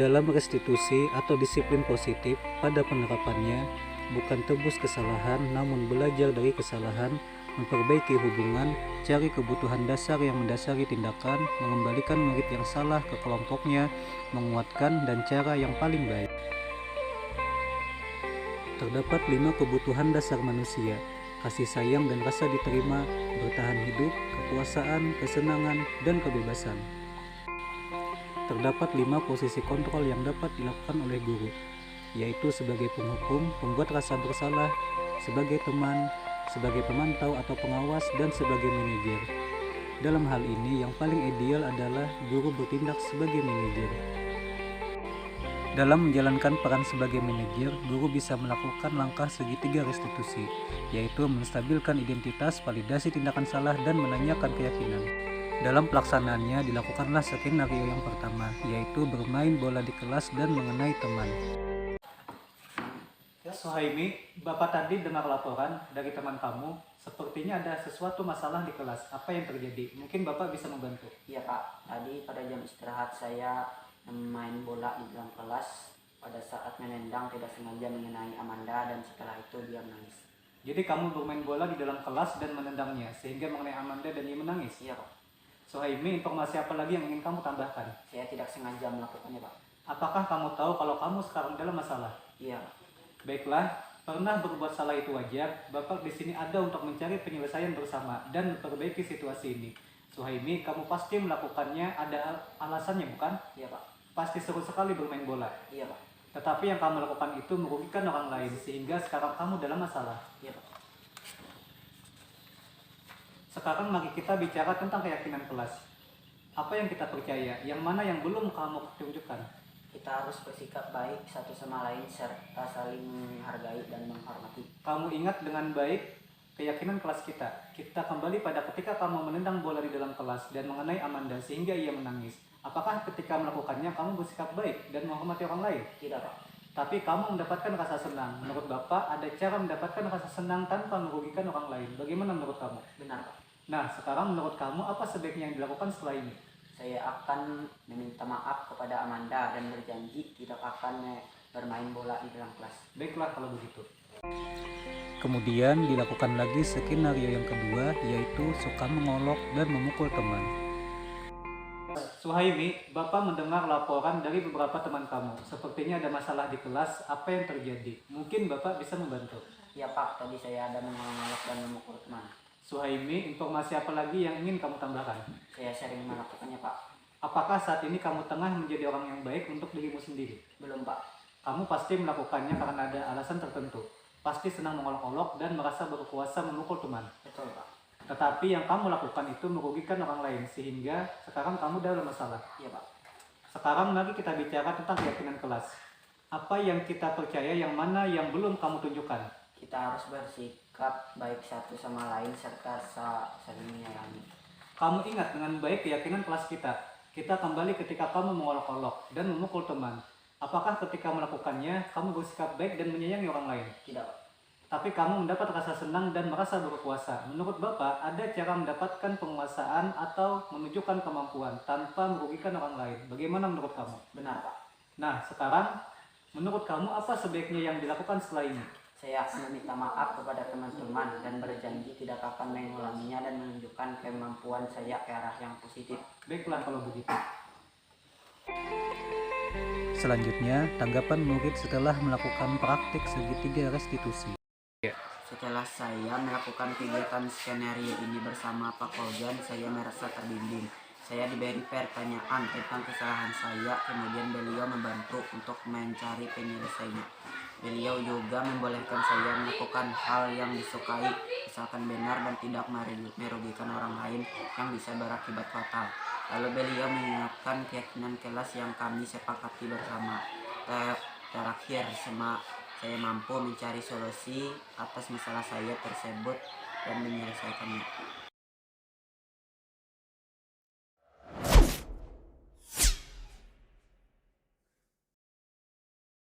Dalam restitusi atau disiplin positif, pada penerapannya bukan tebus kesalahan namun belajar dari kesalahan, memperbaiki hubungan, cari kebutuhan dasar yang mendasari tindakan, mengembalikan murid yang salah ke kelompoknya, menguatkan dan cara yang paling baik. Terdapat 5 kebutuhan dasar manusia: kasih sayang dan rasa diterima, bertahan hidup, kekuasaan, kesenangan, dan kebebasan. Terdapat 5 posisi kontrol yang dapat dilakukan oleh guru, yaitu sebagai penghukum, pembuat rasa bersalah, sebagai teman, sebagai pemantau atau pengawas, dan sebagai manajer. Dalam hal ini, yang paling ideal adalah guru bertindak sebagai manajer. Dalam menjalankan peran sebagai manajer, guru bisa melakukan langkah segitiga restitusi, yaitu menstabilkan identitas, validasi tindakan salah, dan menanyakan keyakinan. Dalam pelaksanaannya, dilakukanlah skenario yang pertama, yaitu bermain bola di kelas dan mengenai teman. Ya, Suhaimi, Bapak tadi dengar laporan dari teman kamu, sepertinya ada sesuatu masalah di kelas. Apa yang terjadi? Mungkin Bapak bisa membantu. Iya Pak, tadi pada jam istirahat saya main bola di dalam kelas. Pada saat menendang tidak sengaja mengenai Amanda dan setelah itu dia menangis. Jadi kamu bermain bola di dalam kelas dan menendangnya sehingga mengenai Amanda dan dia menangis? Iya Pak. Suhaimi, informasi apa lagi yang ingin kamu tambahkan? Saya tidak sengaja melakukannya Pak. Apakah kamu tahu kalau kamu sekarang dalam masalah? Iya. Baiklah, pernah berbuat salah itu wajar. Bapak di sini ada untuk mencari penyelesaian bersama dan memperbaiki situasi ini. Suhaimi, kamu pasti melakukannya ada alasannya, bukan? Iya Pak. Pasti seru sekali bermain bola. Iya Pak. Tetapi yang kamu lakukan itu merugikan orang lain sehingga sekarang kamu dalam masalah. Iya Pak. Sekarang mari kita bicara tentang keyakinan kelas. Apa yang kita percaya, yang mana yang belum kamu tunjukkan? Kita harus bersikap baik satu sama lain serta saling menghargai dan menghormati. Kamu ingat dengan baik keyakinan kelas kita. Kita kembali pada ketika kamu menendang bola di dalam kelas dan mengenai Amanda sehingga ia menangis. Apakah ketika melakukannya kamu bersikap baik dan menghormati orang lain? Tidak Pak. Tapi kamu mendapatkan rasa senang. Menurut Bapak, ada cara mendapatkan rasa senang tanpa merugikan orang lain. Bagaimana menurut kamu? Benar Pak. Nah, sekarang menurut kamu apa sebaiknya yang dilakukan setelah ini? Saya akan meminta maaf kepada Amanda dan berjanji tidak akan bermain bola di dalam kelas. Baiklah kalau begitu. Kemudian dilakukan lagi skenario yang kedua, yaitu suka mengolok dan memukul teman. Suhaimi, Bapak mendengar laporan dari beberapa teman kamu. Sepertinya ada masalah di kelas. Apa yang terjadi? Mungkin Bapak bisa membantu. Ya Pak, tadi saya ada mengolok dan memukul teman. Suhaimi, informasi apa lagi yang ingin kamu tambahkan? Saya sering melakukannya Pak. Apakah saat ini kamu tengah menjadi orang yang baik untuk dirimu sendiri? Belum Pak. Kamu pasti melakukannya karena ada alasan tertentu. Pasti senang mengolok-olok dan merasa berkuasa memukul teman. Betul Pak. Tetapi yang kamu lakukan itu merugikan orang lain sehingga sekarang kamu dalam masalah. Iya Pak. Sekarang mari kita bicara tentang keyakinan kelas. Apa yang kita percaya, yang mana yang belum kamu tunjukkan? Kita harus bersikap baik satu sama lain serta saling menyayangi. Kamu ingat dengan baik keyakinan kelas kita. Kita kembali ketika kamu mengolok-olok dan memukul teman. Apakah ketika melakukannya kamu bersikap baik dan menyayangi orang lain? Tidak Pak. Tapi kamu mendapat rasa senang dan merasa berkuasa. Menurut Bapak, ada cara mendapatkan penguasaan atau menunjukkan kemampuan tanpa merugikan orang lain. Bagaimana menurut kamu? Benar Pak. Nah, sekarang menurut kamu apa sebaiknya yang dilakukan setelah ini? Saya akan meminta maaf kepada teman-teman dan berjanji tidak akan mengulanginya dan menunjukkan kemampuan saya ke arah yang positif. Baiklah kalau begitu. Selanjutnya, tanggapan murid setelah melakukan praktik segitiga restitusi. Setelah saya melakukan kegiatan skenario ini bersama Pak Kogan, saya merasa terbimbing. Saya diberi pertanyaan tentang kesalahan saya, kemudian beliau membantu untuk mencari penyelesaiannya. Beliau juga membolehkan saya melakukan hal yang disukai, misalkan benar dan tidak merugikan orang lain yang bisa berakibat fatal. Lalu beliau mengingatkan keyakinan kelas yang kami sepakati bersama. Terakhir, saya mampu mencari solusi atas masalah saya tersebut dan menyelesaikannya.